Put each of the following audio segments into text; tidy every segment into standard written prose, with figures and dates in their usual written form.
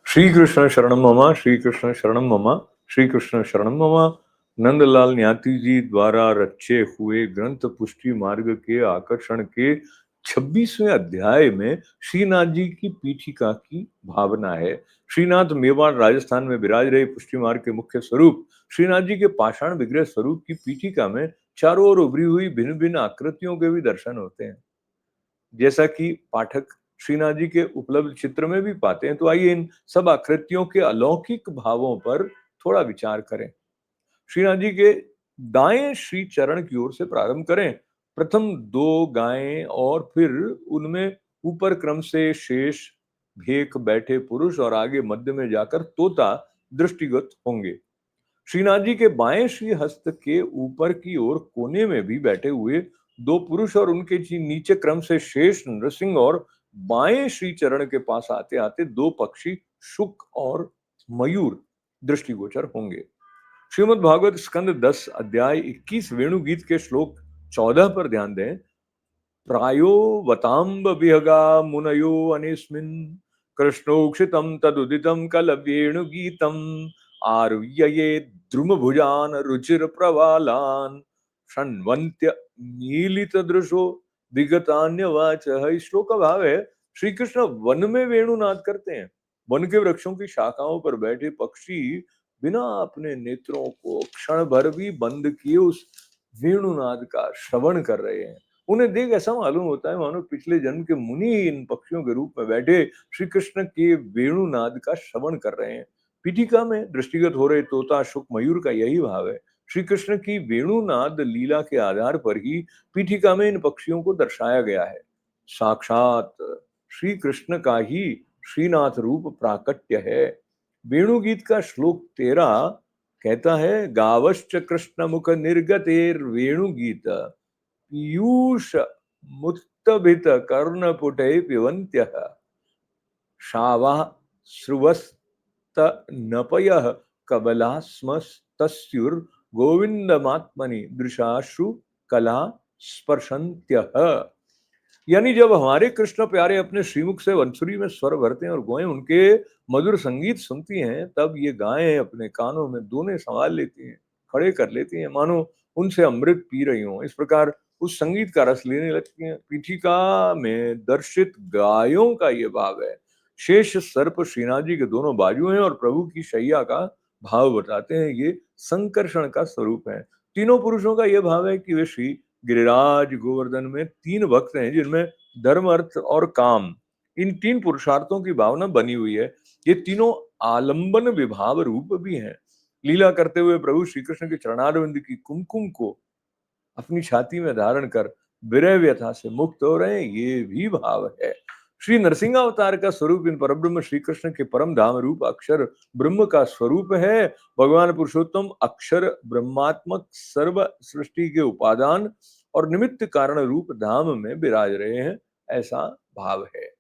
श्रीकृष्ण शरणं मम, श्रीकृष्ण शरणं मम, श्रीकृष्ण शरणं मम। नंदलाल न्याती जी द्वारा रचे हुए ग्रंथ पुष्टि मार्ग के आकर्षण के 26वें अध्याय में श्रीनाथ जी की पीठिका की भावना है। श्रीनाथ मेवाड़ राजस्थान में विराज रहे पुष्टि मार्ग के मुख्य स्वरूप श्रीनाथ जी के पाषाण विग्रह स्वरूप की पीठिका में चारों ओर उभरी हुई भिन्न भिन्न आकृतियों के भी दर्शन होते हैं, जैसा कि पाठक श्रीनाथ जी के उपलब्ध चित्र में भी पाते हैं। तो आइए इन सब आकृतियों के अलौकिक भावों पर थोड़ा विचार करें। श्रीनाथ जी के दाएं श्री चरण की ओर से प्रारंभ करें। प्रथम दो गायें और फिर उनमें ऊपर क्रम से शेष, भेक बैठे पुरुष और आगे मध्य में जाकर तोता दृष्टिगत होंगे। श्रीनाथ जी के बाएं श्री हस्त के ऊपर की ओर कोने में भी बैठे हुए दो पुरुष और उनके नीचे क्रम से शेष, नृसिंह और बाएं श्री चरण के पास आते आते दो पक्षी शुक और मयूर दृष्टिगोचर होंगे। श्रीमद् भागवत स्कंद 10 अध्याय 21 वेणु गीत के श्लोक 14 पर ध्यान दें। प्रायो वताम्ब विहगा मुनयो अनिस्मिन् कृष्णोक्षितं तदुदितं कलवेणु गीतम् आरुह्यये द्रुमभुजान रुचिर प्रवालान षण्वन्त्य मीलित दृशो विगतान्यवाच। इस श्लोक का भाव है, श्री कृष्ण वन में वेणुनाद करते हैं। वन के वृक्षों की शाखाओं पर बैठे पक्षी बिना अपने नेत्रों को क्षण भर भी बंद किए उस वेणुनाद का श्रवण कर रहे हैं। उन्हें देख ऐसा मालूम होता है मानो पिछले जन्म के मुनि इन पक्षियों के रूप में बैठे श्री कृष्ण के वेणुनाद का श्रवण कर रहे हैं। पीठिका में दृष्टिगत हो रहे तोता, शुक, मयूर का यही भाव है। श्री कृष्ण की वेणुनाद लीला के आधार पर ही पीठिका में इन पक्षियों को दर्शाया गया है। साक्षात श्री कृष्ण का ही श्रीनाथ रूप प्राकट्य है। वेणु गीत का श्लोक 13 कहता है, गावश्च कृष्ण मुख निर्गतेर वेणु गीत पीयूष मुत्तभित कर्णपुटे पिबन्त्यः शावः श्रुवस्त नपयः कबलास्मस्तस्युर गोविंदमात्मनि दृशाश्रु कला स्पर्शन्त्यः। यानी जब हमारे कृष्ण प्यारे अपने श्रीमुख से वंसुरी में स्वर भरते हैं और गोएं उनके मधुर संगीत सुनती हैं, तब ये गायें अपने कानों में दोने संभाल लेती हैं, खड़े कर लेती हैं, मानो उनसे अमृत पी रही हों। इस प्रकार उस संगीत का रस लेने लगती हैं। पीठिका में दर्शित गायों का ये भाव है। शेष सर्प श्रीनाथ जी के दोनों बाजू हैं और प्रभु की शैया का भाव बताते हैं। ये संकर्षण का स्वरूप है। तीनों पुरुषों का यह भाव है कि वे श्री गिरिराज गोवर्धन में तीन भक्त हैं, जिनमें धर्म, अर्थ और काम, इन तीन पुरुषार्थों की भावना बनी हुई है। ये तीनों आलंबन विभाव रूप भी हैं। लीला करते हुए प्रभु श्री कृष्ण के चरणारविंद की कुमकुम को अपनी छाती में धारण कर विरह व्यथा से मुक्त हो रहे हैं, ये भी भाव है। श्री नरसिंह अवतार का स्वरूप इन परब्रह्म श्री कृष्ण के परम धाम रूप अक्षर ब्रह्म का स्वरूप है। भगवान पुरुषोत्तम अक्षर ब्रह्मात्मक सर्व सृष्टि के उपादान और निमित्त कारण रूप धाम में विराज रहे हैं, ऐसा भाव है।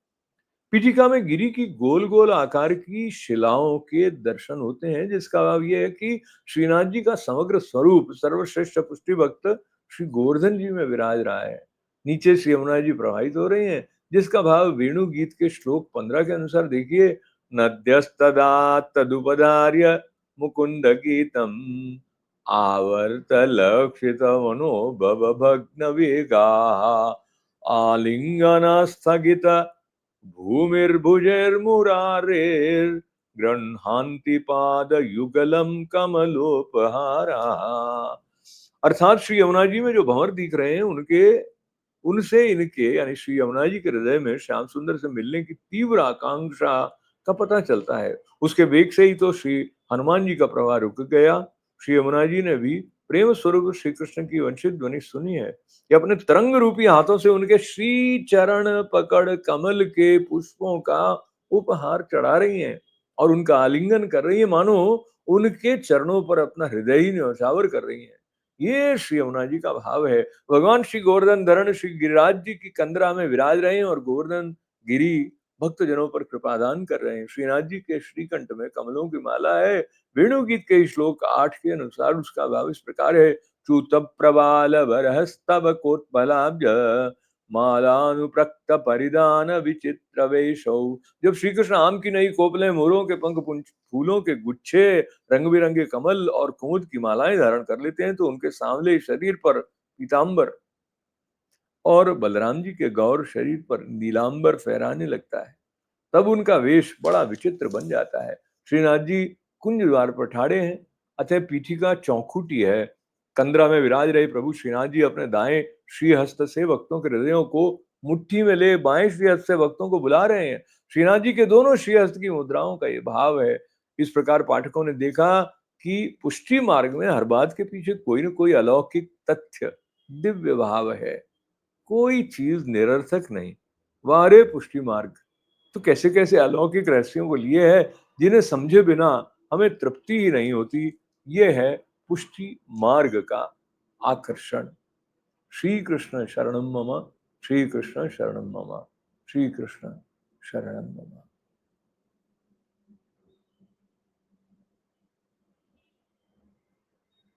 पीठिका में गिरी की गोल गोल आकार की शिलाओं के दर्शन होते हैं, जिसका भाव यह है कि श्रीनाथ जी का समग्र स्वरूप सर्वश्रेष्ठ पुष्टि भक्त श्री गोवर्धन जी में विराज रहा है। नीचे श्री यमुना जी प्रवाहित हो रही हैं, जिसका भाव वेणु गीत के श्लोक 15 के अनुसार देखिए। नद्यस्तदा तदुपधार्य मुकुंद गीतम आवर्त लक्षित मनो भव भग्न वेगा आलिंगन स्थगित भूमिर्भुजैर्मुरारेर् गृह्णान्ति पाद युगलम कमलोपहारा। अर्थात श्री यमुना जी में जो भंवर दिख रहे हैं, उनसे इनके यानी श्री यमुना जी के हृदय में श्याम सुंदर से मिलने की तीव्र आकांक्षा का पता चलता है। उसके वेग से ही तो श्री हनुमान जी का प्रवाह रुक गया। श्री यमुना जी ने भी प्रेम स्वरूप श्री कृष्ण की वंशित ध्वनि सुनी है। ये अपने तरंग रूपी हाथों से उनके श्री चरण पकड़ कमल के पुष्पों का उपहार चढ़ा रही हैं और उनका आलिंगन कर रही है, मानो उनके चरणों पर अपना हृदय ही न्यौछावर कर रही हैं। ये श्री यमुना जी का भाव है। भगवान श्री गोवर्धन धरण श्री गिरिराज जी की कंदरा में विराज रहे हैं और गोवर्धन गिरी भक्त जनों पर कृपादान कर रहे हैं। श्रीनाथ जी के श्रीकंठ में कमलों की माला है। वेणु गीत के श्लोक 8 के अनुसार उसका भाव इस प्रकार है। च्यूत प्रबाल बरहस्तव कोत्पलाब्ज मालानुप्रक्त परिधान विचित्र वेशौ। जब श्री कृष्ण आम की नई कोपलें, मोरों के पंख, फूलों के गुच्छे, रंग बिरंगे कमल और कुमुद की मालाएं धारण कर लेते हैं तो उनके सांवले शरीर पर पीतांबर और बलराम जी के गौर शरीर पर नीलांबर फहराने लगता है। तब उनका वेश बड़ा विचित्र बन जाता है। श्रीनाथ जी कुंज द्वार पर ठाड़े हैं, अतः पीठिका चौखुटी है। कंदरा में विराज रहे प्रभु श्रीनाथ जी अपने दाएं श्रीहस्त से भक्तों के हृदयों को मुट्ठी में ले बाएं श्रीहस्त से भक्तों को बुला रहे हैं। श्रीनाथ जी के दोनों श्रीहस्त की मुद्राओं का ये भाव है। इस प्रकार पाठकों ने देखा कि पुष्टि मार्ग में हर बात के पीछे कोई न कोई अलौकिक तथ्य, दिव्य भाव है। कोई चीज निरर्थक नहीं। वारे पुष्टि मार्ग तो कैसे कैसे अलौकिक रहस्यों को लिए है, जिन्हें समझे बिना हमें तृप्ति ही नहीं होती। ये है पुष्टि मार्ग का आकर्षण। श्री कृष्ण शरणम मम, श्री कृष्ण शरणम मम, श्री कृष्ण शरणम मम।